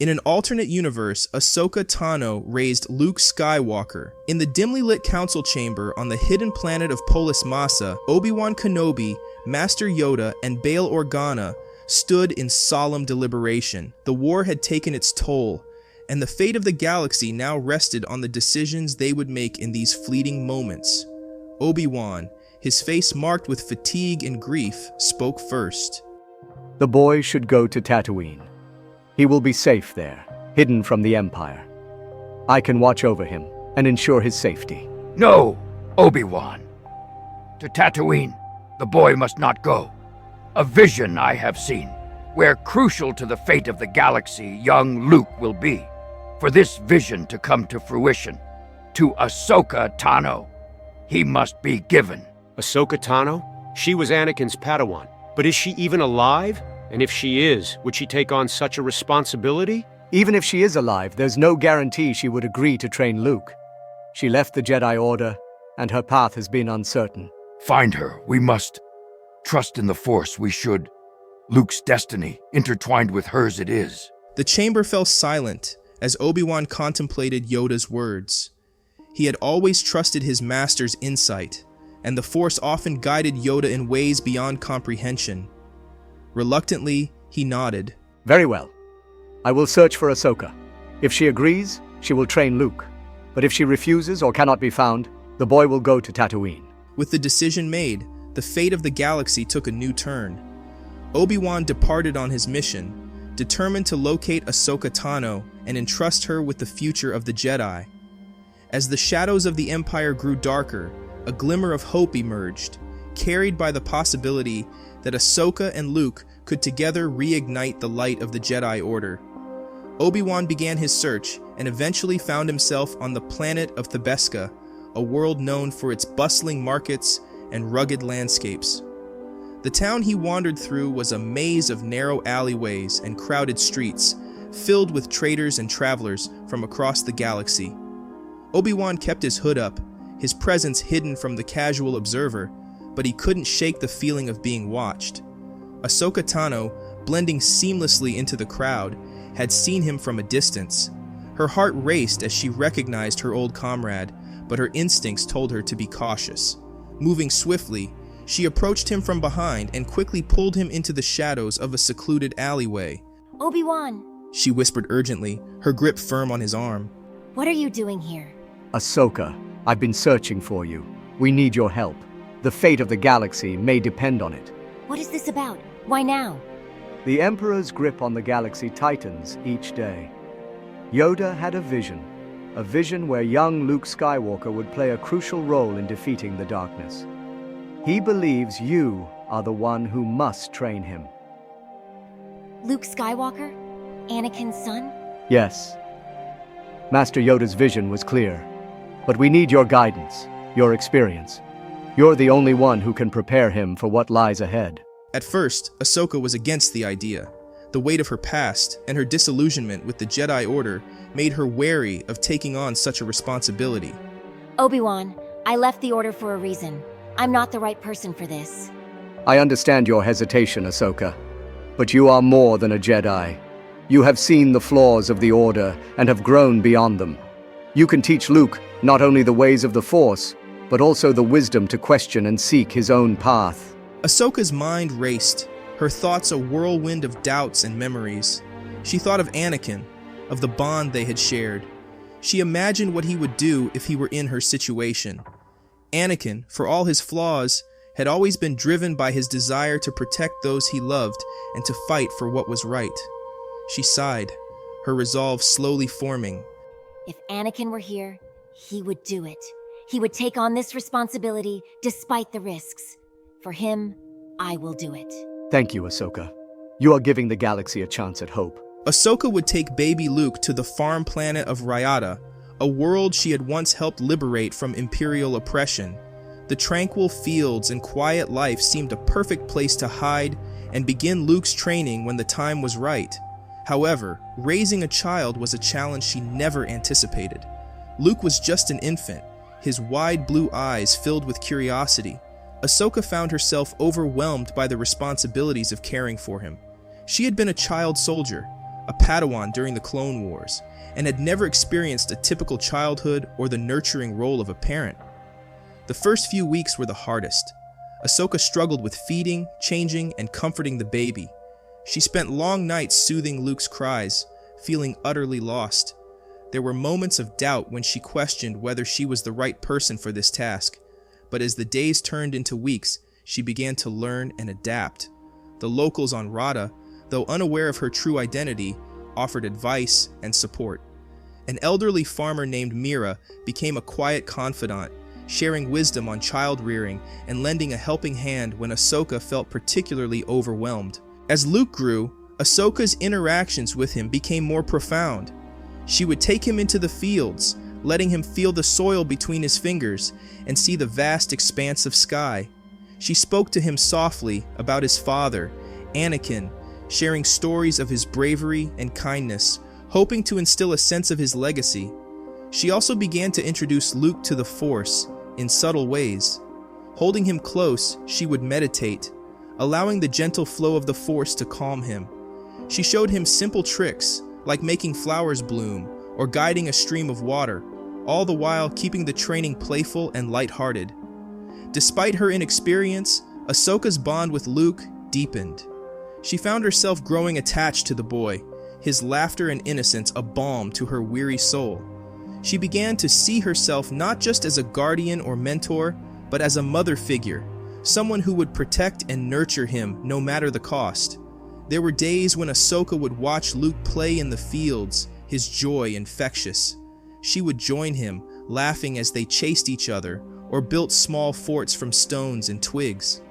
In an alternate universe, Ahsoka Tano raised Luke Skywalker. In the dimly lit council chamber on the hidden planet of Polis Massa, Obi-Wan Kenobi, Master Yoda, and Bail Organa stood in solemn deliberation. The war had taken its toll, and the fate of the galaxy now rested on the decisions they would make in these fleeting moments. Obi-Wan, his face marked with fatigue and grief, spoke first. The boy should go to Tatooine. He will be safe there, hidden from the Empire. I can watch over him and ensure his safety. No, Obi-Wan. To Tatooine, the boy must not go. A vision I have seen, where crucial to the fate of the galaxy young Luke will be. For this vision to come to fruition, to Ahsoka Tano, he must be given. Ahsoka Tano? She was Anakin's Padawan. But is she even alive? And if she is, would she take on such a responsibility? Even if she is alive, there's no guarantee she would agree to train Luke. She left the Jedi Order, and her path has been uncertain. Find her. We must. Trust in the Force, we should. Luke's destiny, intertwined with hers it is. The chamber fell silent as Obi-Wan contemplated Yoda's words. He had always trusted his master's insight, and the Force often guided Yoda in ways beyond comprehension. Reluctantly, he nodded. Very well. I will search for Ahsoka. If she agrees, she will train Luke. But if she refuses or cannot be found, the boy will go to Tatooine. With the decision made, the fate of the galaxy took a new turn. Obi-Wan departed on his mission, determined to locate Ahsoka Tano and entrust her with the future of the Jedi. As the shadows of the Empire grew darker, a glimmer of hope emerged, carried by the possibility that Ahsoka and Luke could together reignite the light of the Jedi Order. Obi-Wan began his search and eventually found himself on the planet of Thebeska, a world known for its bustling markets and rugged landscapes. The town he wandered through was a maze of narrow alleyways and crowded streets, filled with traders and travelers from across the galaxy. Obi-Wan kept his hood up, his presence hidden from the casual observer, but he couldn't shake the feeling of being watched. Ahsoka Tano, blending seamlessly into the crowd, had seen him from a distance. Her heart raced as she recognized her old comrade, but her instincts told her to be cautious. Moving swiftly, she approached him from behind and quickly pulled him into the shadows of a secluded alleyway. Obi-Wan, She whispered urgently, her grip firm on his arm. what are you doing here? Ahsoka, I've been searching for you. We need your help. The fate of the galaxy may depend on it. What is this about? Why now? The Emperor's grip on the galaxy tightens each day. Yoda had a vision where young Luke Skywalker would play a crucial role in defeating the darkness. He believes you are the one who must train him. Luke Skywalker? Anakin's son? Yes. Master Yoda's vision was clear, but we need your guidance, your experience. You're the only one who can prepare him for what lies ahead. At first, Ahsoka was against the idea. The weight of her past and her disillusionment with the Jedi Order made her wary of taking on such a responsibility. Obi-Wan, I left the Order for a reason. I'm not the right person for this. I understand your hesitation, Ahsoka, but you are more than a Jedi. You have seen the flaws of the Order and have grown beyond them. You can teach Luke not only the ways of the Force, but also the wisdom to question and seek his own path. Ahsoka's mind raced, her thoughts a whirlwind of doubts and memories. She thought of Anakin, of the bond they had shared. She imagined what he would do if he were in her situation. Anakin, for all his flaws, had always been driven by his desire to protect those he loved and to fight for what was right. She sighed, her resolve slowly forming. If Anakin were here, he would do it. He would take on this responsibility despite the risks. For him, I will do it. Thank you, Ahsoka. You are giving the galaxy a chance at hope. Ahsoka would take baby Luke to the farm planet of Ryata, a world she had once helped liberate from Imperial oppression. The tranquil fields and quiet life seemed a perfect place to hide and begin Luke's training when the time was right. However, raising a child was a challenge she never anticipated. Luke was just an infant, his wide blue eyes filled with curiosity. Ahsoka found herself overwhelmed by the responsibilities of caring for him. She had been a child soldier, a Padawan during the Clone Wars, and had never experienced a typical childhood or the nurturing role of a parent. The first few weeks were the hardest. Ahsoka struggled with feeding, changing, and comforting the baby. She spent long nights soothing Luke's cries, feeling utterly lost. There were moments of doubt when she questioned whether she was the right person for this task, but as the days turned into weeks, she began to learn and adapt. The locals on Rada, though unaware of her true identity, offered advice and support. An elderly farmer named Mira became a quiet confidant, sharing wisdom on child rearing and lending a helping hand when Ahsoka felt particularly overwhelmed. As Luke grew, Ahsoka's interactions with him became more profound. She would take him into the fields, letting him feel the soil between his fingers and see the vast expanse of sky. She spoke to him softly about his father, Anakin, sharing stories of his bravery and kindness, hoping to instill a sense of his legacy. She also began to introduce Luke to the Force in subtle ways. Holding him close, she would meditate, allowing the gentle flow of the Force to calm him. She showed him simple tricks, like making flowers bloom or guiding a stream of water, all the while keeping the training playful and lighthearted. Despite her inexperience, Ahsoka's bond with Luke deepened. She found herself growing attached to the boy, his laughter and innocence a balm to her weary soul. She began to see herself not just as a guardian or mentor, but as a mother figure, someone who would protect and nurture him no matter the cost. There were days when Ahsoka would watch Luke play in the fields, his joy infectious. She would join him, laughing as they chased each other, or built small forts from stones and twigs.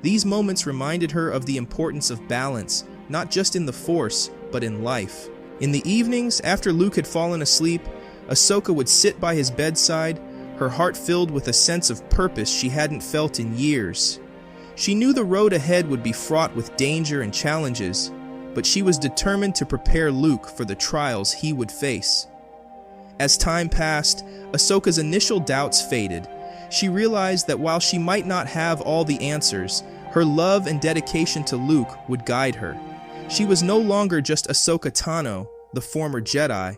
These moments reminded her of the importance of balance, not just in the Force, but in life. In the evenings, after Luke had fallen asleep, Ahsoka would sit by his bedside, her heart filled with a sense of purpose she hadn't felt in years. She knew the road ahead would be fraught with danger and challenges, but she was determined to prepare Luke for the trials he would face. As time passed, Ahsoka's initial doubts faded. She realized that while she might not have all the answers, her love and dedication to Luke would guide her. She was no longer just Ahsoka Tano, the former Jedi.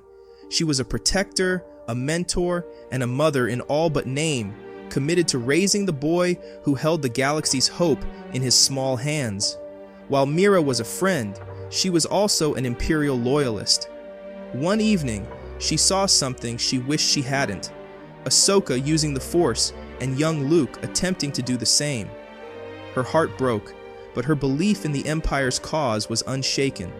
She was a protector, a mentor, and a mother in all but name, committed to raising the boy who held the galaxy's hope in his small hands. While Mira was a friend, she was also an Imperial loyalist. One evening, she saw something she wished she hadn't: Ahsoka using the Force and young Luke attempting to do the same. Her heart broke, but her belief in the Empire's cause was unshaken.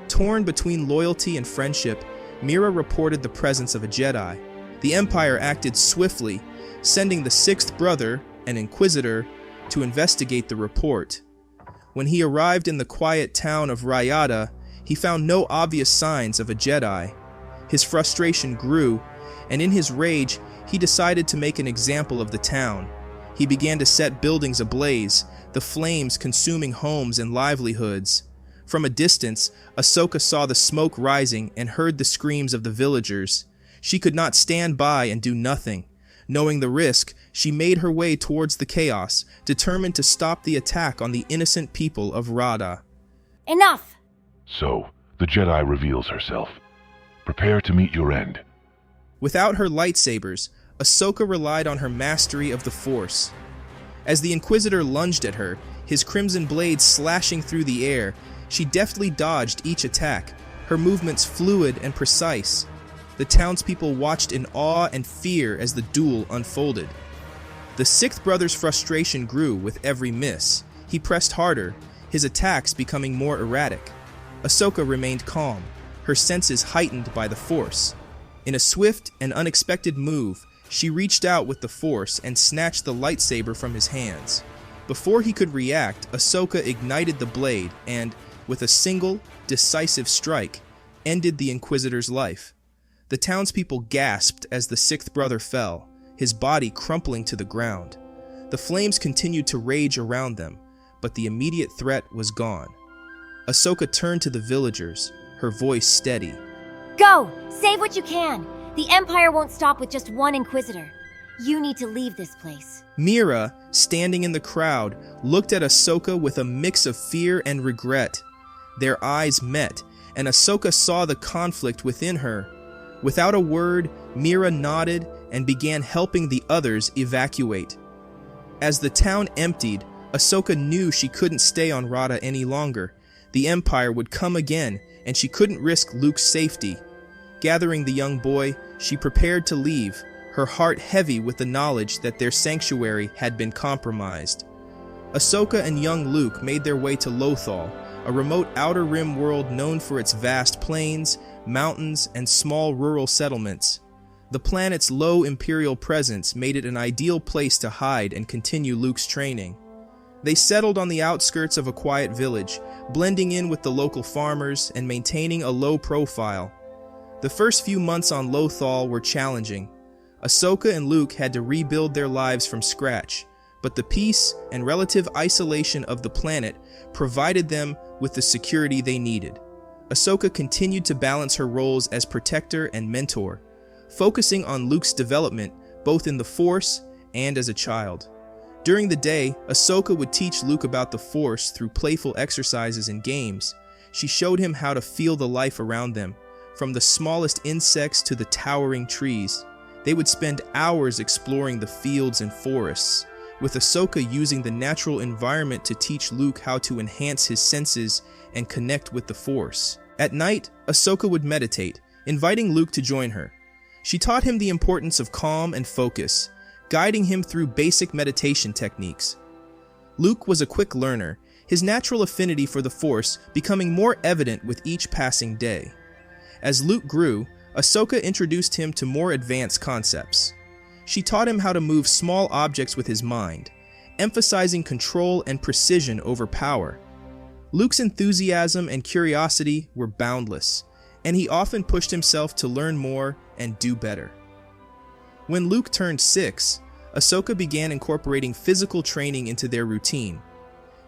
Torn between loyalty and friendship, Mira reported the presence of a Jedi. The Empire acted swiftly, sending the sixth brother, an Inquisitor, to investigate the report. When he arrived in the quiet town of Rayada, he found no obvious signs of a Jedi. His frustration grew, and in his rage, he decided to make an example of the town. He began to set buildings ablaze, the flames consuming homes and livelihoods. From a distance, Ahsoka saw the smoke rising and heard the screams of the villagers. She could not stand by and do nothing. Knowing the risk, she made her way towards the chaos, determined to stop the attack on the innocent people of Rada. Enough! So, the Jedi reveals herself. Prepare to meet your end. Without her lightsabers, Ahsoka relied on her mastery of the Force. As the Inquisitor lunged at her, his crimson blade slashing through the air, she deftly dodged each attack, her movements fluid and precise. The townspeople watched in awe and fear as the duel unfolded. The sixth brother's frustration grew with every miss. He pressed harder, his attacks becoming more erratic. Ahsoka remained calm, her senses heightened by the Force. In a swift and unexpected move, she reached out with the Force and snatched the lightsaber from his hands. Before he could react, Ahsoka ignited the blade and, with a single, decisive strike, ended the Inquisitor's life. The townspeople gasped as the sixth brother fell, his body crumpling to the ground. The flames continued to rage around them, but the immediate threat was gone. Ahsoka turned to the villagers, her voice steady. Go! Save what you can! The Empire won't stop with just one Inquisitor. You need to leave this place. Mira, standing in the crowd, looked at Ahsoka with a mix of fear and regret. Their eyes met, and Ahsoka saw the conflict within her. Without a word, Mira nodded and began helping the others evacuate. As the town emptied, Ahsoka knew she couldn't stay on Rada any longer. The Empire would come again, and she couldn't risk Luke's safety. Gathering the young boy, she prepared to leave, her heart heavy with the knowledge that their sanctuary had been compromised. Ahsoka and young Luke made their way to Lothal, a remote outer rim world known for its vast plains, mountains, and small rural settlements. The planet's low Imperial presence made it an ideal place to hide and continue Luke's training. They settled on the outskirts of a quiet village, blending in with the local farmers and maintaining a low profile. The first few months on Lothal were challenging. Ahsoka and Luke had to rebuild their lives from scratch, but the peace and relative isolation of the planet provided them with the security they needed. Ahsoka continued to balance her roles as protector and mentor, focusing on Luke's development both in the Force and as a child. During the day, Ahsoka would teach Luke about the Force through playful exercises and games. She showed him how to feel the life around them, from the smallest insects to the towering trees. They would spend hours exploring the fields and forests, with Ahsoka using the natural environment to teach Luke how to enhance his senses and connect with the Force. At night, Ahsoka would meditate, inviting Luke to join her. She taught him the importance of calm and focus, guiding him through basic meditation techniques. Luke was a quick learner, his natural affinity for the Force becoming more evident with each passing day. As Luke grew, Ahsoka introduced him to more advanced concepts. She taught him how to move small objects with his mind, emphasizing control and precision over power. Luke's enthusiasm and curiosity were boundless, and he often pushed himself to learn more and do better. When Luke turned 6, Ahsoka began incorporating physical training into their routine.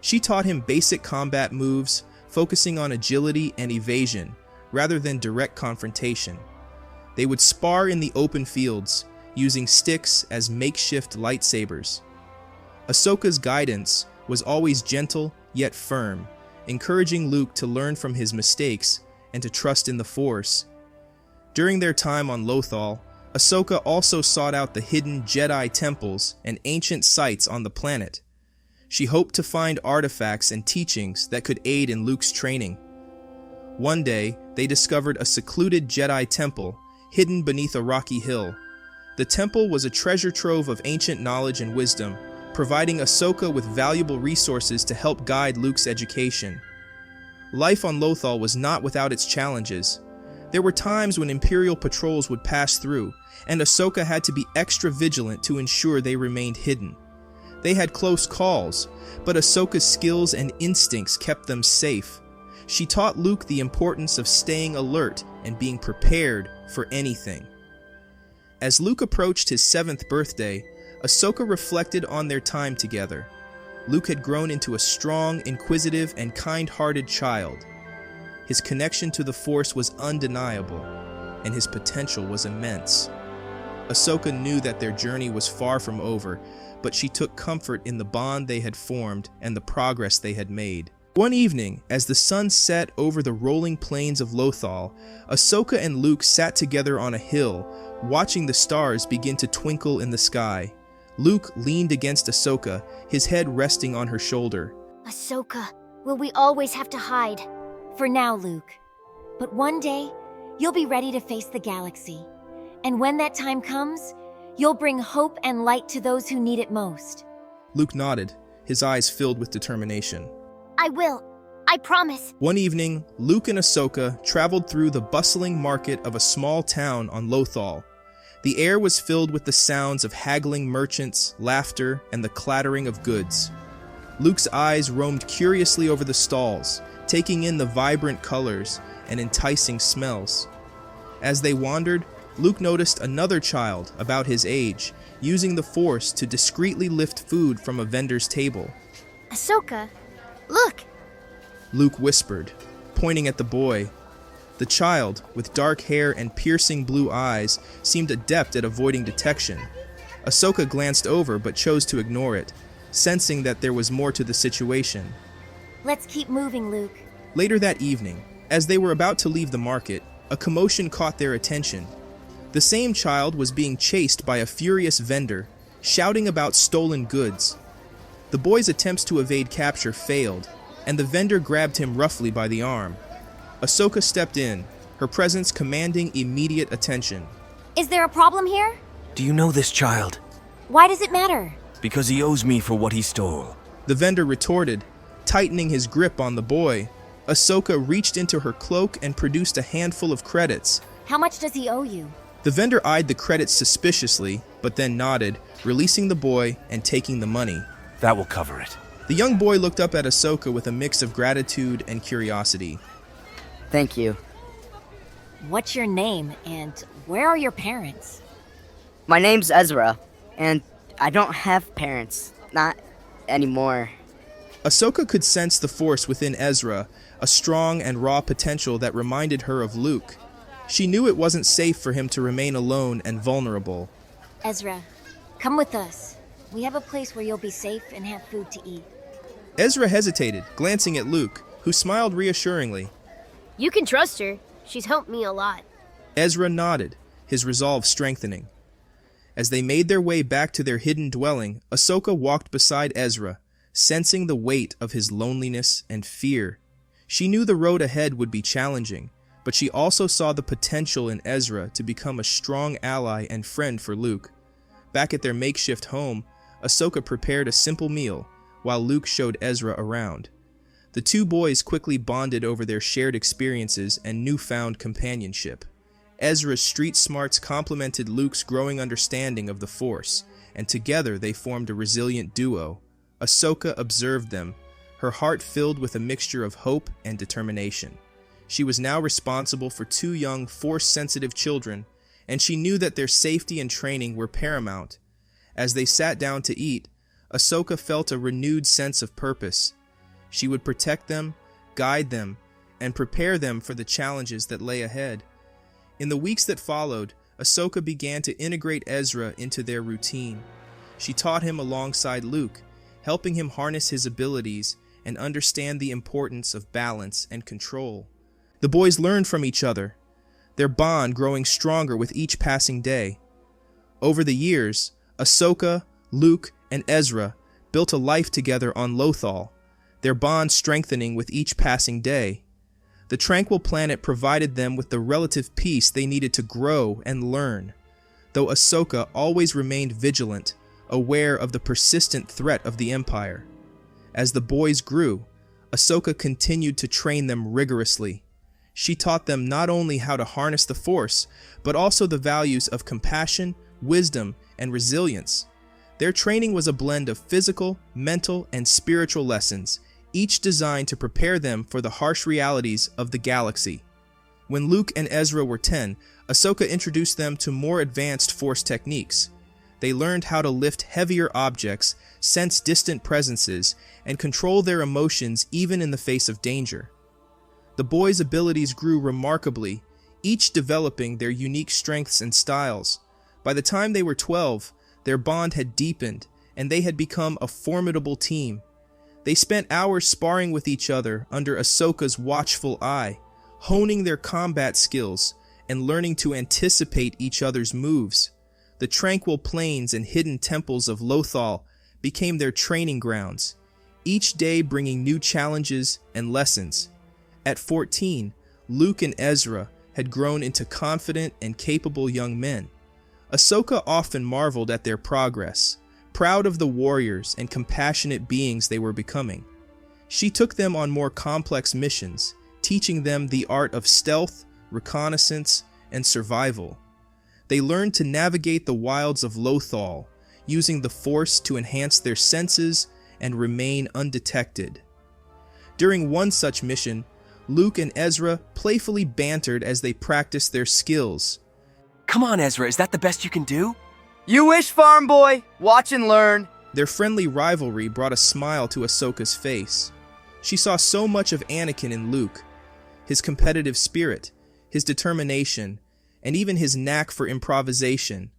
She taught him basic combat moves, focusing on agility and evasion, rather than direct confrontation. They would spar in the open fields, using sticks as makeshift lightsabers. Ahsoka's guidance was always gentle yet firm, encouraging Luke to learn from his mistakes and to trust in the Force. During their time on Lothal, Ahsoka also sought out the hidden Jedi temples and ancient sites on the planet. She hoped to find artifacts and teachings that could aid in Luke's training. One day, they discovered a secluded Jedi temple hidden beneath a rocky hill. The temple was a treasure trove of ancient knowledge and wisdom, providing Ahsoka with valuable resources to help guide Luke's education. Life on Lothal was not without its challenges. There were times when Imperial patrols would pass through, and Ahsoka had to be extra vigilant to ensure they remained hidden. They had close calls, but Ahsoka's skills and instincts kept them safe. She taught Luke the importance of staying alert and being prepared for anything. As Luke approached his 7th birthday, Ahsoka reflected on their time together. Luke had grown into a strong, inquisitive, and kind-hearted child. His connection to the Force was undeniable, and his potential was immense. Ahsoka knew that their journey was far from over, but she took comfort in the bond they had formed and the progress they had made. One evening, as the sun set over the rolling plains of Lothal, Ahsoka and Luke sat together on a hill, watching the stars begin to twinkle in the sky. Luke leaned against Ahsoka, his head resting on her shoulder. Ahsoka, will we always have to hide? For now, Luke. But one day, you'll be ready to face the galaxy. And when that time comes, you'll bring hope and light to those who need it most. Luke nodded, his eyes filled with determination. I will. I promise. One evening, Luke and Ahsoka traveled through the bustling market of a small town on Lothal. The air was filled with the sounds of haggling merchants, laughter, and the clattering of goods. Luke's eyes roamed curiously over the stalls, taking in the vibrant colors and enticing smells. As they wandered, Luke noticed another child about his age, using the Force to discreetly lift food from a vendor's table. Ahsoka, look! Luke whispered, pointing at the boy. The child, with dark hair and piercing blue eyes, seemed adept at avoiding detection. Ahsoka glanced over but chose to ignore it, sensing that there was more to the situation. Let's keep moving, Luke. Later that evening, As they were about to leave the market, a commotion caught their attention. The same child was being chased by a furious vendor, shouting about stolen goods. The boy's attempts to evade capture failed, and the vendor grabbed him roughly by the arm. Ahsoka stepped in, her presence commanding immediate attention. Is there a problem here? Do you know this child? Why does it matter? Because he owes me for what he stole. The vendor retorted, tightening his grip on the boy. Ahsoka reached into her cloak and produced a handful of credits. How much does he owe you? The vendor eyed the credits suspiciously, but then nodded, releasing the boy and taking the money. That will cover it. The young boy looked up at Ahsoka with a mix of gratitude and curiosity. Thank you. What's your name, and where are your parents? My name's Ezra, and I don't have parents. Not anymore. Ahsoka could sense the force within Ezra, a strong and raw potential that reminded her of Luke. She knew it wasn't safe for him to remain alone and vulnerable. Ezra, come with us. We have a place where you'll be safe and have food to eat. Ezra hesitated, glancing at Luke, who smiled reassuringly. You can trust her. She's helped me a lot. Ezra nodded, his resolve strengthening. As they made their way back to their hidden dwelling, Ahsoka walked beside Ezra, sensing the weight of his loneliness and fear. She knew the road ahead would be challenging, but she also saw the potential in Ezra to become a strong ally and friend for Luke. Back at their makeshift home, Ahsoka prepared a simple meal, while Luke showed Ezra around. The two boys quickly bonded over their shared experiences and newfound companionship. Ezra's street smarts complemented Luke's growing understanding of the Force, and together they formed a resilient duo. Ahsoka observed them, her heart filled with a mixture of hope and determination. She was now responsible for two young, Force-sensitive children, and she knew that their safety and training were paramount. As they sat down to eat, Ahsoka felt a renewed sense of purpose. She would protect them, guide them, and prepare them for the challenges that lay ahead. In the weeks that followed, Ahsoka began to integrate Ezra into their routine. She taught him alongside Luke, helping him harness his abilities and understand the importance of balance and control. The boys learned from each other, their bond growing stronger with each passing day. Over the years, Ahsoka, Luke, and Ezra built a life together on Lothal, their bond strengthening with each passing day. The tranquil planet provided them with the relative peace they needed to grow and learn, though Ahsoka always remained vigilant, aware of the persistent threat of the Empire. As the boys grew, Ahsoka continued to train them rigorously. She taught them not only how to harness the Force, but also the values of compassion, wisdom, and resilience. Their training was a blend of physical, mental, and spiritual lessons, each designed to prepare them for the harsh realities of the galaxy. When Luke and Ezra were 10, Ahsoka introduced them to more advanced Force techniques. They learned how to lift heavier objects, sense distant presences, and control their emotions even in the face of danger. The boys' abilities grew remarkably, each developing their unique strengths and styles. By the time they were 12, their bond had deepened, and they had become a formidable team. They spent hours sparring with each other under Ahsoka's watchful eye, honing their combat skills and learning to anticipate each other's moves. The tranquil plains and hidden temples of Lothal became their training grounds, each day bringing new challenges and lessons. At 14, Luke and Ezra had grown into confident and capable young men. Ahsoka often marveled at their progress, proud of the warriors and compassionate beings they were becoming. She took them on more complex missions, teaching them the art of stealth, reconnaissance, and survival. They learned to navigate the wilds of Lothal, using the Force to enhance their senses and remain undetected. During one such mission, Luke and Ezra playfully bantered as they practiced their skills. Come on, Ezra, is that the best you can do? You wish, farm boy. Watch and learn. Their friendly rivalry brought a smile to Ahsoka's face. She saw so much of Anakin in Luke, his competitive spirit, his determination, and even his knack for improvisation.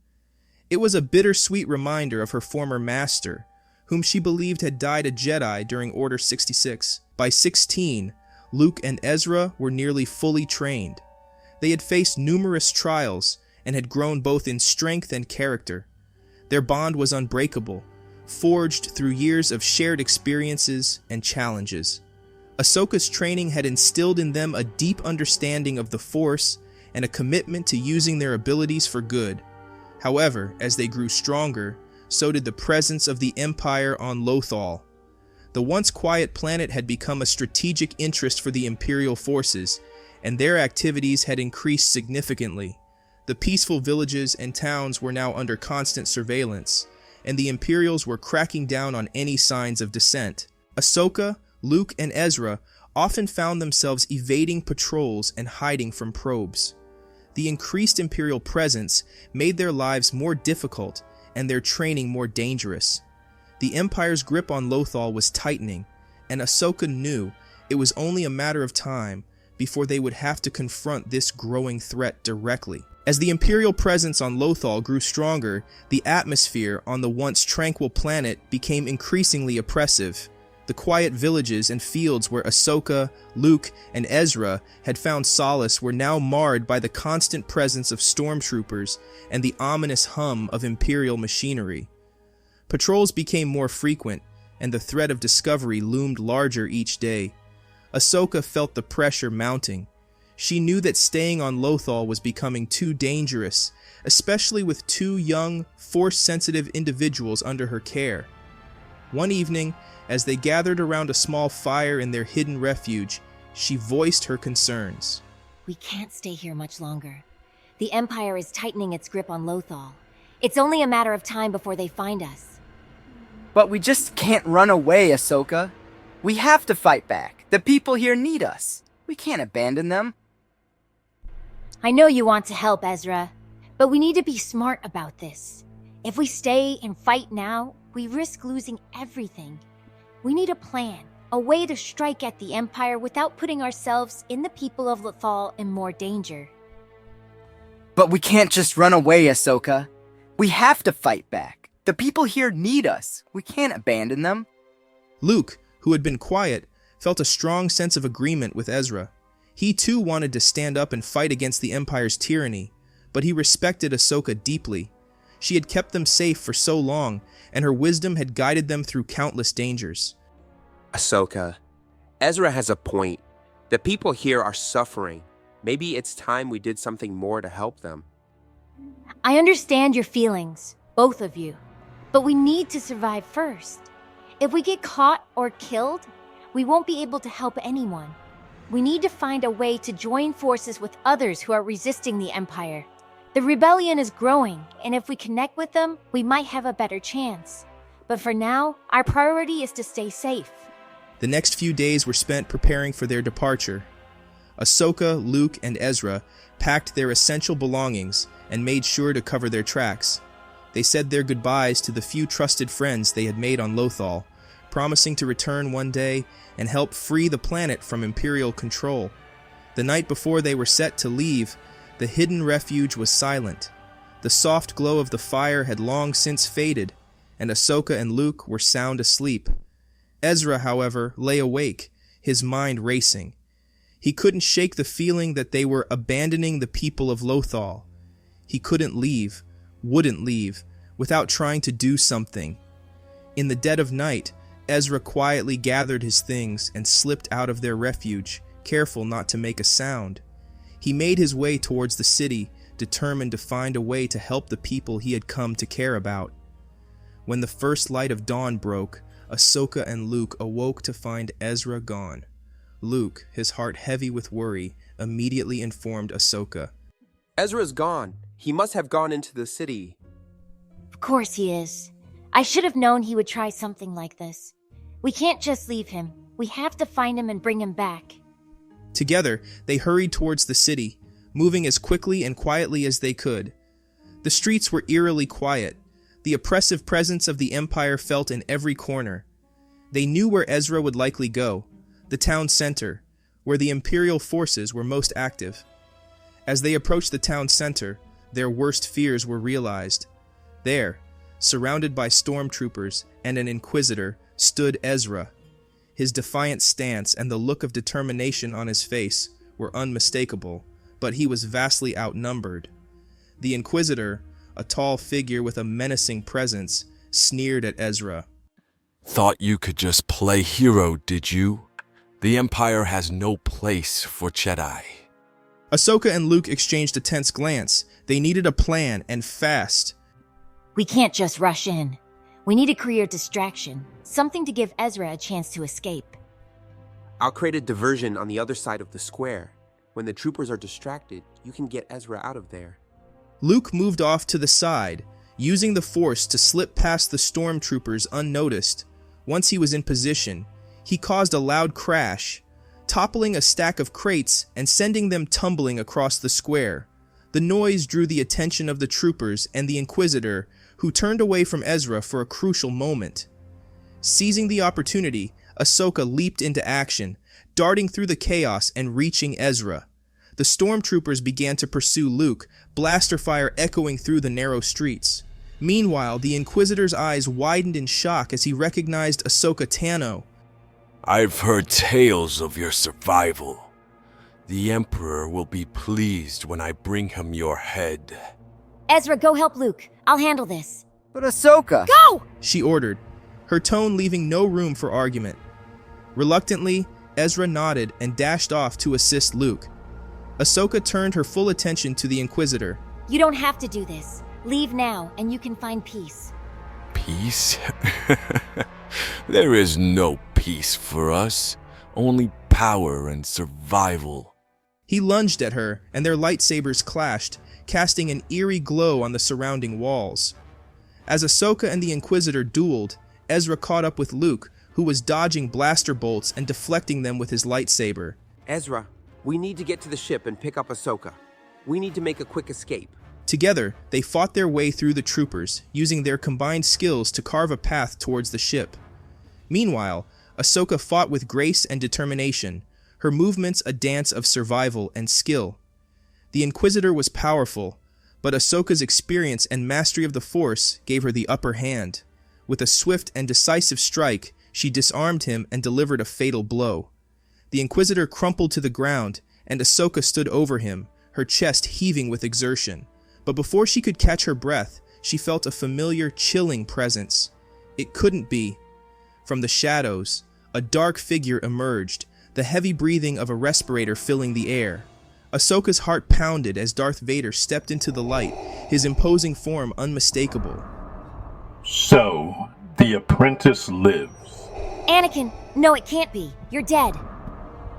It was a bittersweet reminder of her former master, whom she believed had died a Jedi during Order 66. By 16, Luke and Ezra were nearly fully trained. They had faced numerous trials and had grown both in strength and character. Their bond was unbreakable, forged through years of shared experiences and challenges. Ahsoka's training had instilled in them a deep understanding of the Force and a commitment to using their abilities for good. However, as they grew stronger, so did the presence of the Empire on Lothal. The once quiet planet had become a strategic interest for the Imperial forces, and their activities had increased significantly. The peaceful villages and towns were now under constant surveillance, and the Imperials were cracking down on any signs of dissent. Ahsoka, Luke, and Ezra often found themselves evading patrols and hiding from probes. The increased Imperial presence made their lives more difficult and their training more dangerous. The Empire's grip on Lothal was tightening, and Ahsoka knew it was only a matter of time before they would have to confront this growing threat directly. As the Imperial presence on Lothal grew stronger, the atmosphere on the once tranquil planet became increasingly oppressive. The quiet villages and fields where Ahsoka, Luke, and Ezra had found solace were now marred by the constant presence of stormtroopers and the ominous hum of Imperial machinery. Patrols became more frequent, and the threat of discovery loomed larger each day. Ahsoka felt the pressure mounting. She knew that staying on Lothal was becoming too dangerous, especially with two young, Force-sensitive individuals under her care. One evening, as they gathered around a small fire in their hidden refuge, she voiced her concerns. We can't stay here much longer. The Empire is tightening its grip on Lothal. It's only a matter of time before they find us. But we just can't run away, Ahsoka. We have to fight back. The people here need us. We can't abandon them. I know you want to help, Ezra, but we need to be smart about this. If we stay and fight now, we risk losing everything. We need a plan, a way to strike at the Empire without putting ourselves and the people of Lothal in more danger. But we can't just run away, Ahsoka. We have to fight back. The people here need us. We can't abandon them. Luke, who had been quiet, felt a strong sense of agreement with Ezra. He too wanted to stand up and fight against the Empire's tyranny, but he respected Ahsoka deeply. She had kept them safe for so long, and her wisdom had guided them through countless dangers. Ahsoka, Ezra has a point. The people here are suffering. Maybe it's time we did something more to help them. I understand your feelings, both of you, but we need to survive first. If we get caught or killed, we won't be able to help anyone. We need to find a way to join forces with others who are resisting the Empire. The rebellion is growing, and if we connect with them, we might have a better chance. But for now, our priority is to stay safe. The next few days were spent preparing for their departure. Ahsoka, Luke, and Ezra packed their essential belongings and made sure to cover their tracks. They said their goodbyes to the few trusted friends they had made on Lothal, promising to return one day and help free the planet from Imperial control. The night before they were set to leave, the hidden refuge was silent. The soft glow of the fire had long since faded, and Ahsoka and Luke were sound asleep. Ezra, however, lay awake, his mind racing. He couldn't shake the feeling that they were abandoning the people of Lothal. He couldn't leave, wouldn't leave, without trying to do something. In the dead of night, Ezra quietly gathered his things and slipped out of their refuge, careful not to make a sound. He made his way towards the city, determined to find a way to help the people he had come to care about. When the first light of dawn broke, Ahsoka and Luke awoke to find Ezra gone. Luke, his heart heavy with worry, immediately informed Ahsoka. Ezra's gone. He must have gone into the city. Of course he is. I should have known he would try something like this. We can't just leave him. We have to find him and bring him back. Together, they hurried towards the city, moving as quickly and quietly as they could. The streets were eerily quiet, the oppressive presence of the Empire felt in every corner. They knew where Ezra would likely go, the town center, where the Imperial forces were most active. As they approached the town center, their worst fears were realized. There, surrounded by stormtroopers and an inquisitor, stood Ezra. His defiant stance and the look of determination on his face were unmistakable, but he was vastly outnumbered. The Inquisitor, a tall figure with a menacing presence, sneered at Ezra. Thought you could just play hero, did you? The Empire has no place for Jedi. Ahsoka and Luke exchanged a tense glance. They needed a plan, and fast. We can't just rush in. We need to create a distraction, something to give Ezra a chance to escape. I'll create a diversion on the other side of the square. When the troopers are distracted, you can get Ezra out of there. Luke moved off to the side, using the Force to slip past the stormtroopers unnoticed. Once he was in position, he caused a loud crash, toppling a stack of crates and sending them tumbling across the square. The noise drew the attention of the troopers and the Inquisitor, who turned away from Ezra for a crucial moment. Seizing the opportunity, Ahsoka leaped into action, darting through the chaos and reaching Ezra. The stormtroopers began to pursue Luke, blaster fire echoing through the narrow streets. Meanwhile, the Inquisitor's eyes widened in shock as he recognized Ahsoka Tano. I've heard tales of your survival. The Emperor will be pleased when I bring him your head. Ezra, go help Luke. I'll handle this. But Ahsoka! Go! She ordered, her tone leaving no room for argument. Reluctantly, Ezra nodded and dashed off to assist Luke. Ahsoka turned her full attention to the Inquisitor. You don't have to do this. Leave now, and you can find peace. Peace? There is no peace for us. Only power and survival. He lunged at her, and their lightsabers clashed, casting an eerie glow on the surrounding walls. As Ahsoka and the Inquisitor dueled, Ezra caught up with Luke, who was dodging blaster bolts and deflecting them with his lightsaber. Ezra, we need to get to the ship and pick up Ahsoka. We need to make a quick escape. Together, they fought their way through the troopers, using their combined skills to carve a path towards the ship. Meanwhile, Ahsoka fought with grace and determination, her movements a dance of survival and skill. The Inquisitor was powerful, but Ahsoka's experience and mastery of the Force gave her the upper hand. With a swift and decisive strike, she disarmed him and delivered a fatal blow. The Inquisitor crumpled to the ground, and Ahsoka stood over him, her chest heaving with exertion. But before she could catch her breath, she felt a familiar, chilling presence. It couldn't be. From the shadows, a dark figure emerged, the heavy breathing of a respirator filling the air. Ahsoka's heart pounded as Darth Vader stepped into the light, his imposing form unmistakable. So, the apprentice lives. Anakin, no, it can't be. You're dead.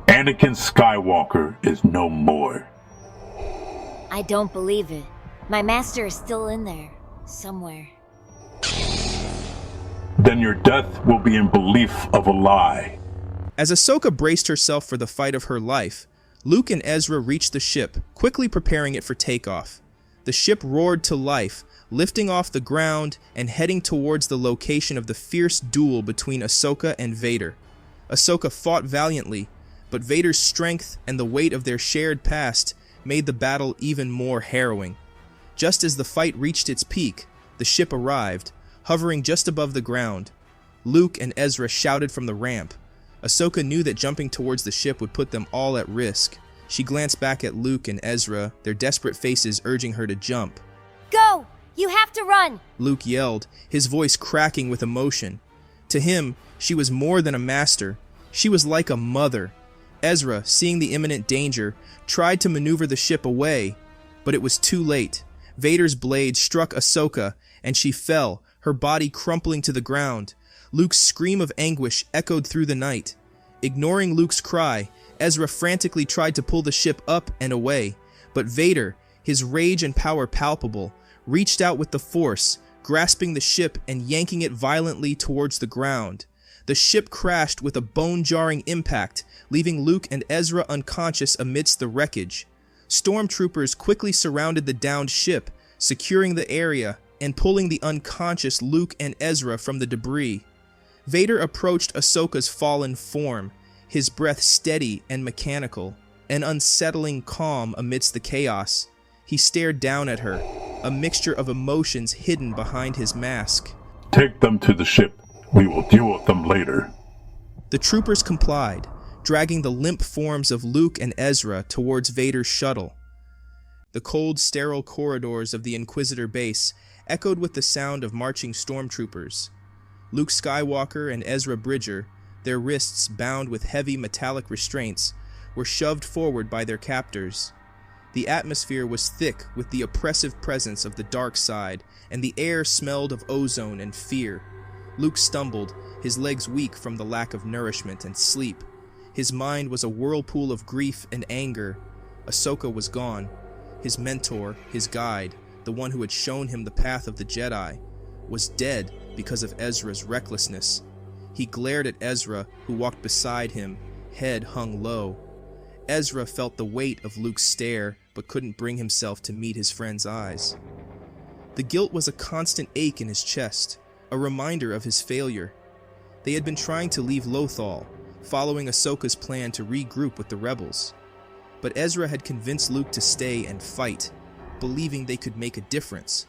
Anakin Skywalker is no more. I don't believe it. My master is still in there, somewhere. Then your death will be in belief of a lie. As Ahsoka braced herself for the fight of her life, Luke and Ezra reached the ship, quickly preparing it for takeoff. The ship roared to life, lifting off the ground and heading towards the location of the fierce duel between Ahsoka and Vader. Ahsoka fought valiantly, but Vader's strength and the weight of their shared past made the battle even more harrowing. Just as the fight reached its peak, the ship arrived, hovering just above the ground. Luke and Ezra shouted from the ramp. Ahsoka knew that jumping towards the ship would put them all at risk. She glanced back at Luke and Ezra, their desperate faces urging her to jump. Go! You have to run! Luke yelled, his voice cracking with emotion. To him, she was more than a master. She was like a mother. Ezra, seeing the imminent danger, tried to maneuver the ship away, but it was too late. Vader's blade struck Ahsoka, and she fell, her body crumpling to the ground. Luke's scream of anguish echoed through the night. Ignoring Luke's cry, Ezra frantically tried to pull the ship up and away, but Vader, his rage and power palpable, reached out with the Force, grasping the ship and yanking it violently towards the ground. The ship crashed with a bone-jarring impact, leaving Luke and Ezra unconscious amidst the wreckage. Stormtroopers quickly surrounded the downed ship, securing the area and pulling the unconscious Luke and Ezra from the debris. Vader approached Ahsoka's fallen form, his breath steady and mechanical, an unsettling calm amidst the chaos. He stared down at her, a mixture of emotions hidden behind his mask. Take them to the ship. We will deal with them later. The troopers complied, dragging the limp forms of Luke and Ezra towards Vader's shuttle. The cold, sterile corridors of the Inquisitor base echoed with the sound of marching stormtroopers. Luke Skywalker and Ezra Bridger, their wrists bound with heavy metallic restraints, were shoved forward by their captors. The atmosphere was thick with the oppressive presence of the dark side, and the air smelled of ozone and fear. Luke stumbled, his legs weak from the lack of nourishment and sleep. His mind was a whirlpool of grief and anger. Ahsoka was gone. His mentor, his guide, the one who had shown him the path of the Jedi, was dead because of Ezra's recklessness. He glared at Ezra, who walked beside him, head hung low. Ezra felt the weight of Luke's stare, but couldn't bring himself to meet his friend's eyes. The guilt was a constant ache in his chest, a reminder of his failure. They had been trying to leave Lothal, following Ahsoka's plan to regroup with the rebels. But Ezra had convinced Luke to stay and fight, believing they could make a difference.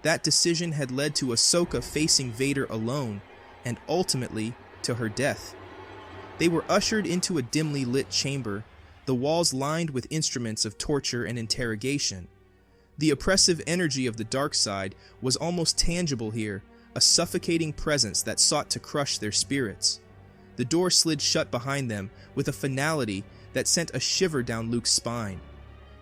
That decision had led to Ahsoka facing Vader alone, and ultimately to her death. They were ushered into a dimly lit chamber, the walls lined with instruments of torture and interrogation. The oppressive energy of the dark side was almost tangible here, a suffocating presence that sought to crush their spirits. The door slid shut behind them with a finality that sent a shiver down Luke's spine.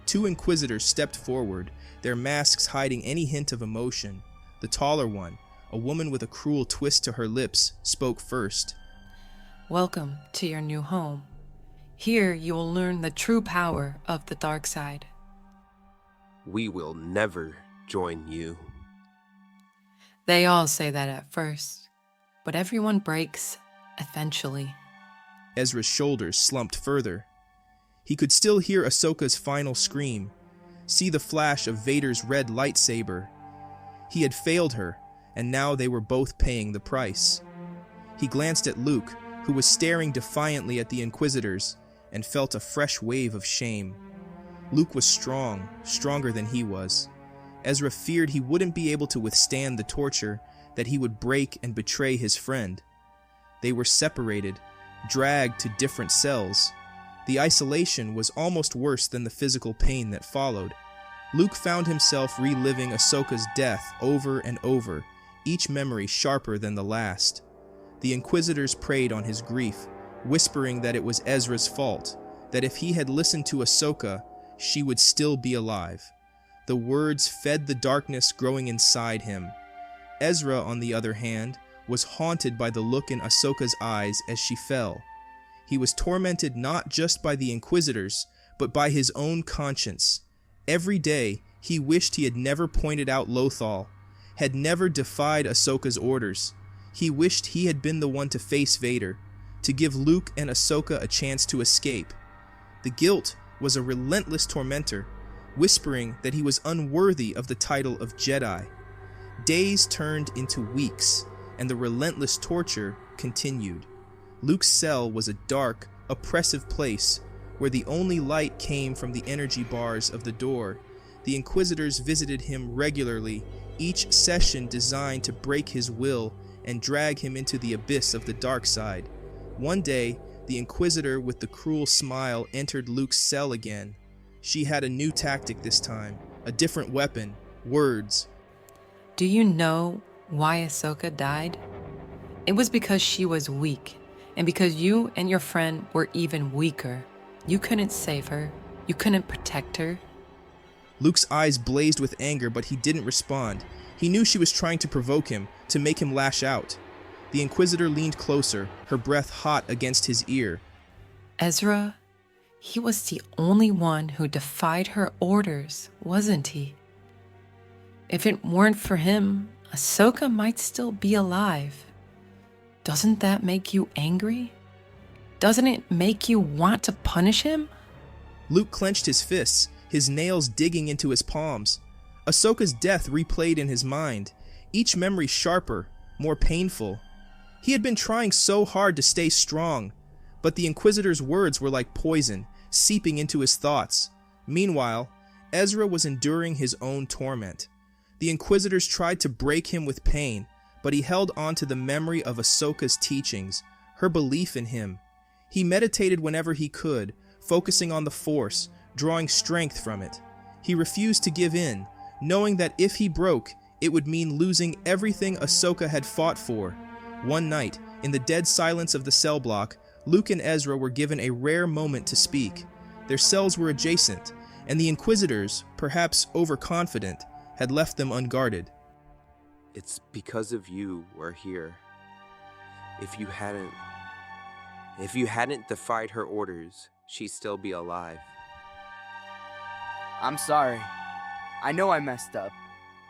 Two Inquisitors stepped forward, their masks hiding any hint of emotion. The taller one, a woman with a cruel twist to her lips, spoke first. Welcome to your new home. Here you will learn the true power of the dark side. We will never join you. They all say that at first, but everyone breaks eventually. Ezra's shoulders slumped further. He could still hear Ahsoka's final scream, see the flash of Vader's red lightsaber. He had failed her, and now they were both paying the price. He glanced at Luke, who was staring defiantly at the Inquisitors, and felt a fresh wave of shame. Luke was strong, stronger than he was. Ezra feared he wouldn't be able to withstand the torture, that he would break and betray his friend. They were separated, dragged to different cells. The isolation was almost worse than the physical pain that followed. Luke found himself reliving Ahsoka's death over and over, each memory sharper than the last. The Inquisitors preyed on his grief, whispering that it was Ezra's fault, that if he had listened to Ahsoka, she would still be alive. The words fed the darkness growing inside him. Ezra, on the other hand, was haunted by the look in Ahsoka's eyes as she fell. He was tormented not just by the Inquisitors, but by his own conscience. Every day, he wished he had never pointed out Lothal, had never defied Ahsoka's orders. He wished he had been the one to face Vader, to give Luke and Ahsoka a chance to escape. The guilt was a relentless tormentor, whispering that he was unworthy of the title of Jedi. Days turned into weeks, and the relentless torture continued. Luke's cell was a dark, oppressive place where the only light came from the energy bars of the door. The Inquisitors visited him regularly, each session designed to break his will and drag him into the abyss of the dark side. One day, the Inquisitor with the cruel smile entered Luke's cell again. She had a new tactic this time, a different weapon, words. Do you know why Ahsoka died? It was because she was weak, and because you and your friend were even weaker. You couldn't save her. You couldn't protect her. Luke's eyes blazed with anger, but he didn't respond. He knew she was trying to provoke him, to make him lash out. The Inquisitor leaned closer, her breath hot against his ear. Ezra, he was the only one who defied her orders, wasn't he? If it weren't for him, Ahsoka might still be alive. Doesn't that make you angry? Doesn't it make you want to punish him? Luke clenched his fists, his nails digging into his palms. Ahsoka's death replayed in his mind, each memory sharper, more painful. He had been trying so hard to stay strong, but the Inquisitor's words were like poison, seeping into his thoughts. Meanwhile, Ezra was enduring his own torment. The Inquisitors tried to break him with pain, but he held on to the memory of Ahsoka's teachings, her belief in him. He meditated whenever he could, focusing on the Force, drawing strength from it. He refused to give in, knowing that if he broke, it would mean losing everything Ahsoka had fought for. One night, in the dead silence of the cell block, Luke and Ezra were given a rare moment to speak. Their cells were adjacent, and the Inquisitors, perhaps overconfident, had left them unguarded. It's because of you we're here. If you hadn't defied her orders, she'd still be alive. I'm sorry. I know I messed up,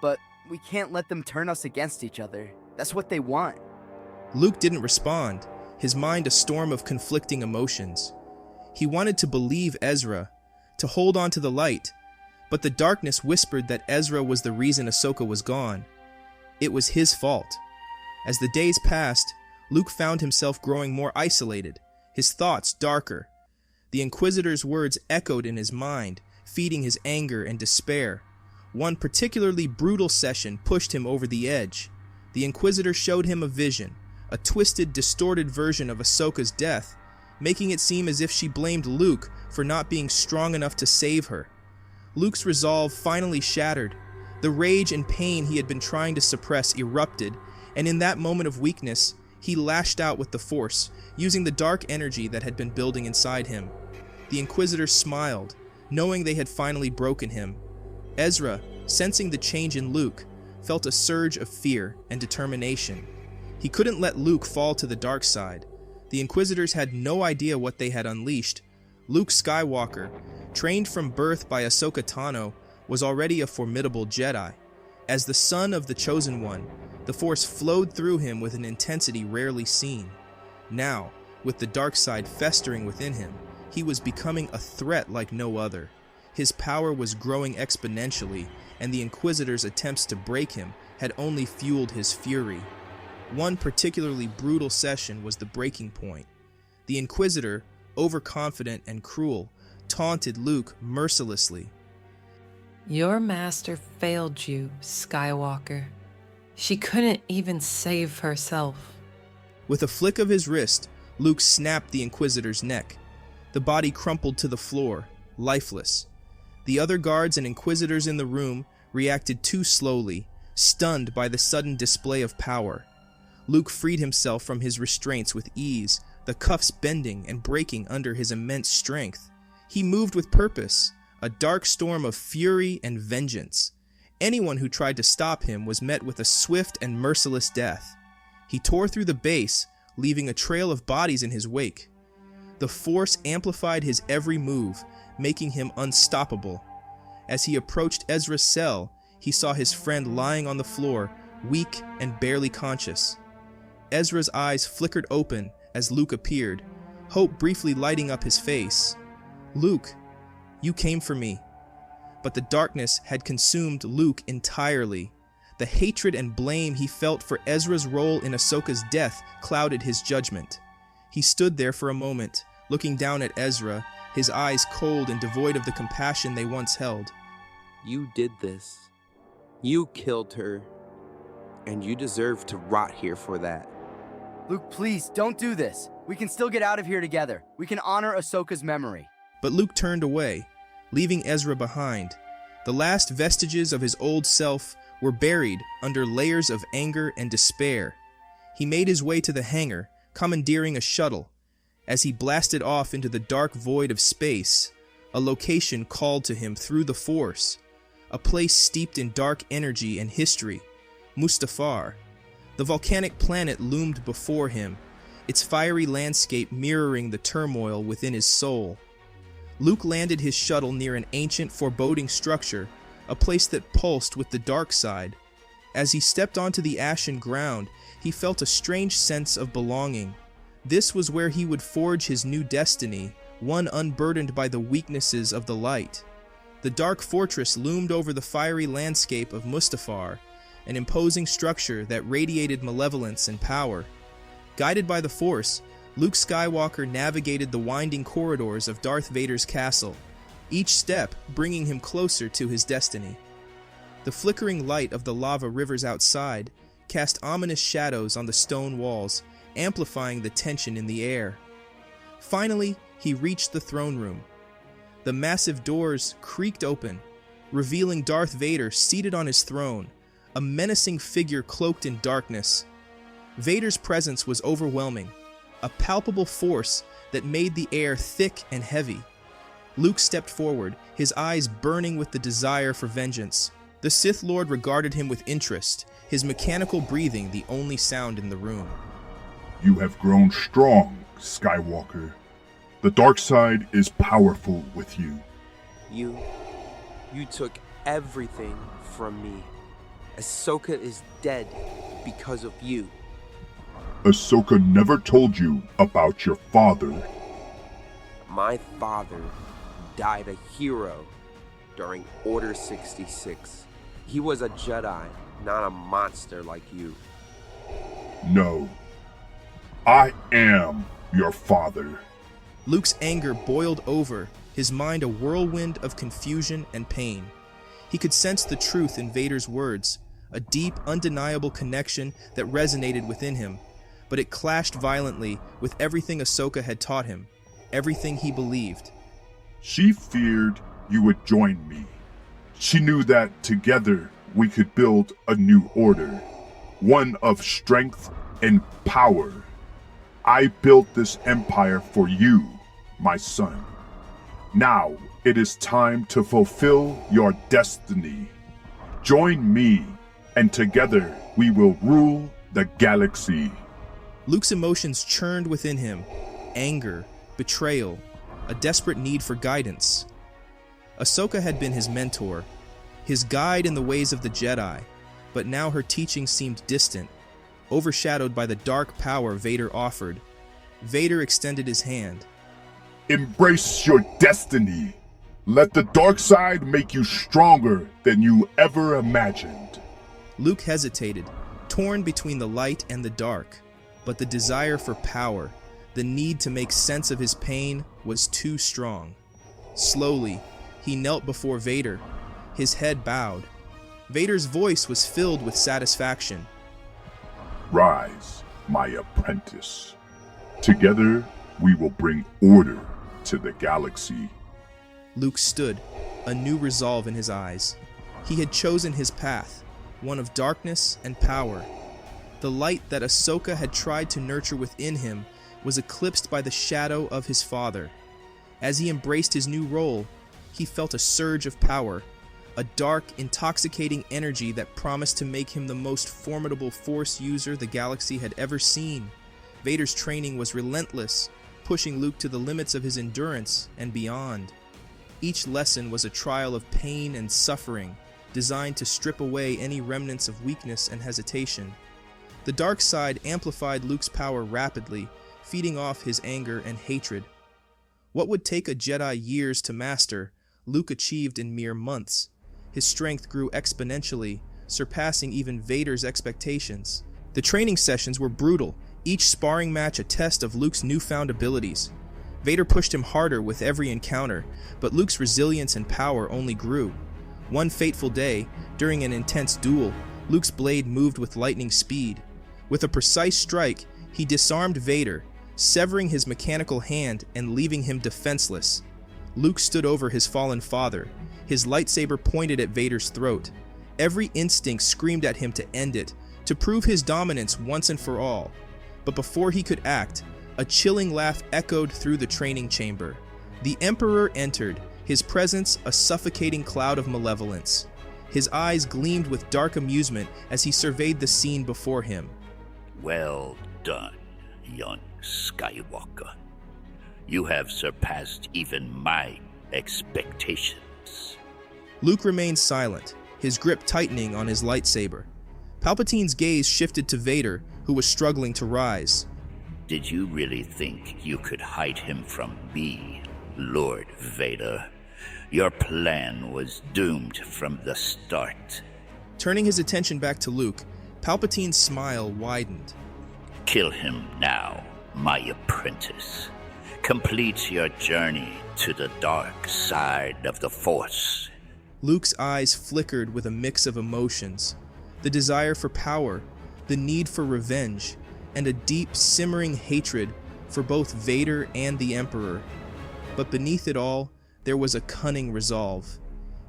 but we can't let them turn us against each other. That's what they want. Luke didn't respond, his mind a storm of conflicting emotions. He wanted to believe Ezra, to hold on to the light, but the darkness whispered that Ezra was the reason Ahsoka was gone. It was his fault. As the days passed, Luke found himself growing more isolated, his thoughts darker. The Inquisitor's words echoed in his mind, feeding his anger and despair. One particularly brutal session pushed him over the edge. The Inquisitor showed him a vision, a twisted, distorted version of Ahsoka's death, making it seem as if she blamed Luke for not being strong enough to save her. Luke's resolve finally shattered. The rage and pain he had been trying to suppress erupted, and in that moment of weakness, he lashed out with the Force, using the dark energy that had been building inside him. The Inquisitor smiled, knowing they had finally broken him. Ezra, sensing the change in Luke, felt a surge of fear and determination. He couldn't let Luke fall to the dark side. The Inquisitors had no idea what they had unleashed. Luke Skywalker, trained from birth by Ahsoka Tano, was already a formidable Jedi. As the son of the Chosen One, the Force flowed through him with an intensity rarely seen. Now, with the dark side festering within him, he was becoming a threat like no other. His power was growing exponentially, and the Inquisitors' attempts to break him had only fueled his fury. One particularly brutal session was the breaking point. The Inquisitor, overconfident and cruel, taunted Luke mercilessly. Your master failed you, Skywalker. She couldn't even save herself. With a flick of his wrist, Luke snapped the Inquisitor's neck. The body crumpled to the floor, lifeless. The other guards and Inquisitors in the room reacted too slowly, stunned by the sudden display of power. Luke freed himself from his restraints with ease, the cuffs bending and breaking under his immense strength. He moved with purpose, a dark storm of fury and vengeance. Anyone who tried to stop him was met with a swift and merciless death. He tore through the base, leaving a trail of bodies in his wake. The Force amplified his every move, making him unstoppable. As he approached Ezra's cell, he saw his friend lying on the floor, weak and barely conscious. Ezra's eyes flickered open as Luke appeared, hope briefly lighting up his face. "Luke, you came for me." But the darkness had consumed Luke entirely. The hatred and blame he felt for Ezra's role in Ahsoka's death clouded his judgment. He stood there for a moment, looking down at Ezra, his eyes cold and devoid of the compassion they once held. You did this. You killed her. And you deserve to rot here for that. Luke, please, don't do this. We can still get out of here together. We can honor Ahsoka's memory. But Luke turned away, leaving Ezra behind. The last vestiges of his old self were buried under layers of anger and despair. He made his way to the hangar, commandeering a shuttle. As he blasted off into the dark void of space, a location called to him through the Force, a place steeped in dark energy and history, Mustafar. The volcanic planet loomed before him, its fiery landscape mirroring the turmoil within his soul. Luke landed his shuttle near an ancient, foreboding structure, a place that pulsed with the dark side. As he stepped onto the ashen ground, he felt a strange sense of belonging. This was where he would forge his new destiny, one unburdened by the weaknesses of the light. The dark fortress loomed over the fiery landscape of Mustafar, an imposing structure that radiated malevolence and power. Guided by the Force, Luke Skywalker navigated the winding corridors of Darth Vader's castle, each step bringing him closer to his destiny. The flickering light of the lava rivers outside cast ominous shadows on the stone walls, amplifying the tension in the air. Finally, he reached the throne room. The massive doors creaked open, revealing Darth Vader seated on his throne, a menacing figure cloaked in darkness. Vader's presence was overwhelming, a palpable force that made the air thick and heavy. Luke stepped forward, his eyes burning with the desire for vengeance. The Sith Lord regarded him with interest, his mechanical breathing the only sound in the room. You have grown strong, Skywalker. The dark side is powerful with you. You took everything from me. Ahsoka is dead because of you. Ahsoka never told you about your father. My father died a hero during Order 66. He was a Jedi, not a monster like you. No. I am your father. Luke's anger boiled over, his mind a whirlwind of confusion and pain. He could sense the truth in Vader's words, a deep, undeniable connection that resonated within him, but it clashed violently with everything Ahsoka had taught him, everything he believed. She feared you would join me. She knew that together we could build a new order, one of strength and power. I built this empire for you, my son. Now it is time to fulfill your destiny. Join me, and together we will rule the galaxy. Luke's emotions churned within him, anger, betrayal, a desperate need for guidance. Ahsoka had been his mentor, his guide in the ways of the Jedi, but now her teaching seemed distant, overshadowed by the dark power Vader offered. Vader extended his hand. Embrace your destiny. Let the dark side make you stronger than you ever imagined. Luke hesitated, torn between the light and the dark, but the desire for power, the need to make sense of his pain, was too strong. Slowly, he knelt before Vader, his head bowed. Vader's voice was filled with satisfaction. Rise, my apprentice. Together, we will bring order to the galaxy. Luke stood, a new resolve in his eyes. He had chosen his path, one of darkness and power. The light that Ahsoka had tried to nurture within him was eclipsed by the shadow of his father. As he embraced his new role, he felt a surge of power, a dark, intoxicating energy that promised to make him the most formidable Force user the galaxy had ever seen. Vader's training was relentless, pushing Luke to the limits of his endurance and beyond. Each lesson was a trial of pain and suffering, designed to strip away any remnants of weakness and hesitation. The dark side amplified Luke's power rapidly, feeding off his anger and hatred. What would take a Jedi years to master, Luke achieved in mere months. His strength grew exponentially, surpassing even Vader's expectations. The training sessions were brutal, each sparring match a test of Luke's newfound abilities. Vader pushed him harder with every encounter, but Luke's resilience and power only grew. One fateful day, during an intense duel, Luke's blade moved with lightning speed. With a precise strike, he disarmed Vader, severing his mechanical hand and leaving him defenseless. Luke stood over his fallen father, his lightsaber pointed at Vader's throat. Every instinct screamed at him to end it, to prove his dominance once and for all. But before he could act, a chilling laugh echoed through the training chamber. The Emperor entered, his presence a suffocating cloud of malevolence. His eyes gleamed with dark amusement as he surveyed the scene before him. Well done, young Skywalker. You have surpassed even my expectations. Luke remained silent, his grip tightening on his lightsaber. Palpatine's gaze shifted to Vader, who was struggling to rise. Did you really think you could hide him from me, Lord Vader? Your plan was doomed from the start. Turning his attention back to Luke, Palpatine's smile widened. Kill him now, my apprentice. Complete your journey to the dark side of the Force. Luke's eyes flickered with a mix of emotions. The desire for power, the need for revenge, and a deep, simmering hatred for both Vader and the Emperor. But beneath it all, there was a cunning resolve.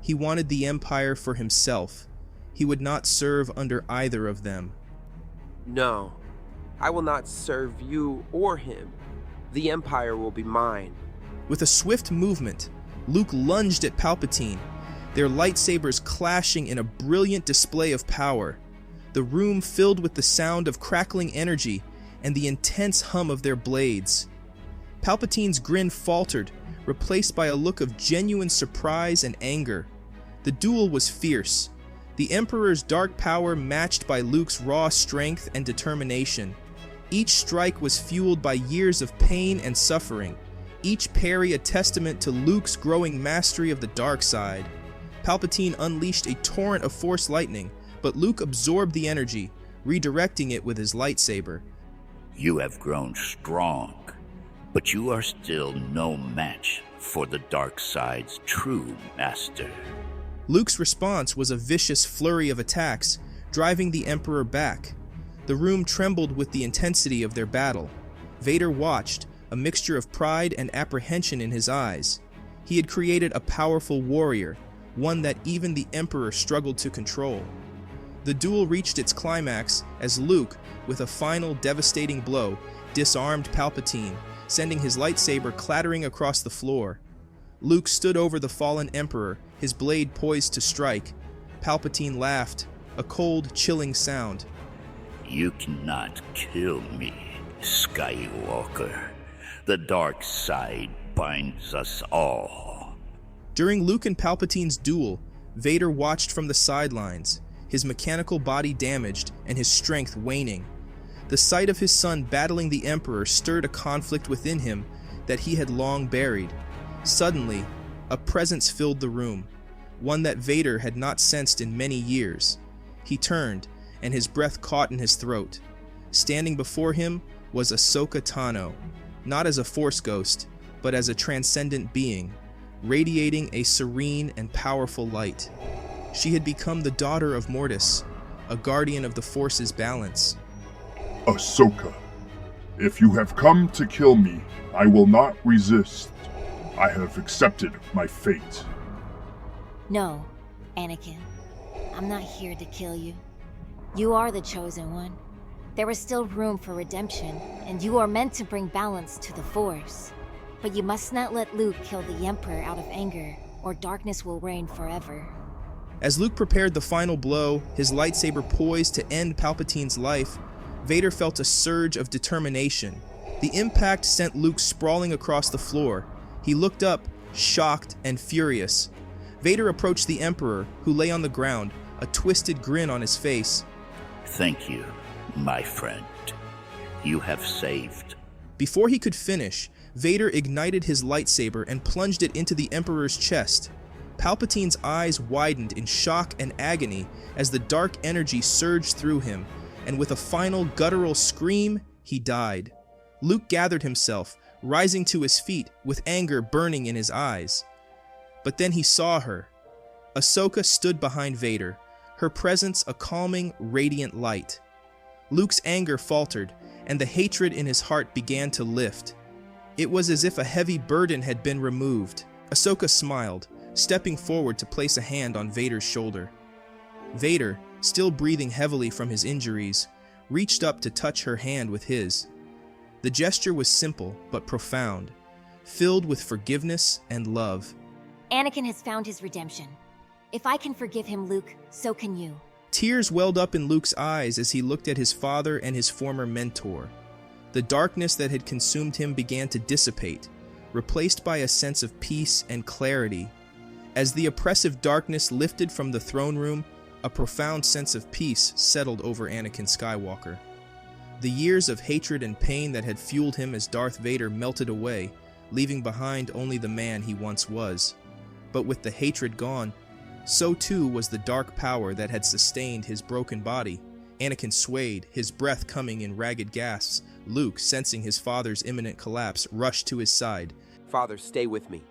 He wanted the Empire for himself. He would not serve under either of them. No, I will not serve you or him. The Empire will be mine. With a swift movement, Luke lunged at Palpatine, their lightsabers clashing in a brilliant display of power. The room filled with the sound of crackling energy and the intense hum of their blades. Palpatine's grin faltered, replaced by a look of genuine surprise and anger. The duel was fierce, the Emperor's dark power matched by Luke's raw strength and determination. Each strike was fueled by years of pain and suffering, each parry a testament to Luke's growing mastery of the dark side. Palpatine unleashed a torrent of Force lightning, but Luke absorbed the energy, redirecting it with his lightsaber. You have grown strong, but you are still no match for the dark side's true master. Luke's response was a vicious flurry of attacks, driving the Emperor back. The room trembled with the intensity of their battle. Vader watched, a mixture of pride and apprehension in his eyes. He had created a powerful warrior, one that even the Emperor struggled to control. The duel reached its climax as Luke, with a final devastating blow, disarmed Palpatine, sending his lightsaber clattering across the floor. Luke stood over the fallen Emperor, his blade poised to strike. Palpatine laughed, a cold, chilling sound. You cannot kill me, Skywalker. The dark side binds us all. During Luke and Palpatine's duel, Vader watched from the sidelines, his mechanical body damaged and his strength waning. The sight of his son battling the Emperor stirred a conflict within him that he had long buried. Suddenly, a presence filled the room, one that Vader had not sensed in many years. He turned, and his breath caught in his throat. Standing before him was Ahsoka Tano, not as a Force ghost, but as a transcendent being, radiating a serene and powerful light. She had become the daughter of Mortis, a guardian of the Force's balance. Ahsoka, if you have come to kill me, I will not resist. I have accepted my fate. No, Anakin. I'm not here to kill you. You are the chosen one. There is still room for redemption, and you are meant to bring balance to the Force. But you must not let Luke kill the Emperor out of anger, or darkness will reign forever. As Luke prepared the final blow, his lightsaber poised to end Palpatine's life, Vader felt a surge of determination. The impact sent Luke sprawling across the floor. He looked up, shocked and furious. Vader approached the Emperor, who lay on the ground, a twisted grin on his face. Thank you, my friend. You have saved. Before he could finish, Vader ignited his lightsaber and plunged it into the Emperor's chest. Palpatine's eyes widened in shock and agony as the dark energy surged through him, and with a final guttural scream, he died. Luke gathered himself, rising to his feet with anger burning in his eyes. But then he saw her. Ahsoka stood behind Vader, her presence a calming, radiant light. Luke's anger faltered, and the hatred in his heart began to lift. It was as if a heavy burden had been removed. Ahsoka smiled, stepping forward to place a hand on Vader's shoulder. Vader, still breathing heavily from his injuries, reached up to touch her hand with his. The gesture was simple but profound, filled with forgiveness and love. Anakin has found his redemption. If I can forgive him, Luke, so can you. Tears welled up in Luke's eyes as he looked at his father and his former mentor. The darkness that had consumed him began to dissipate, replaced by a sense of peace and clarity. As the oppressive darkness lifted from the throne room, a profound sense of peace settled over Anakin Skywalker. The years of hatred and pain that had fueled him as Darth Vader melted away, leaving behind only the man he once was. But with the hatred gone, so too was the dark power that had sustained his broken body. Anakin swayed, his breath coming in ragged gasps. Luke, sensing his father's imminent collapse, rushed to his side. Father, stay with me.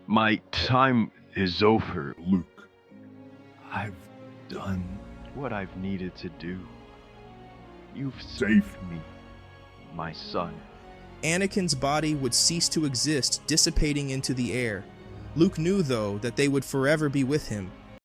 My time is over, Luke. I've done what I've needed to do. You've Safe. saved me, my son. Anakin's body would cease to exist, dissipating into the air. Luke knew, though, that they would forever be with him,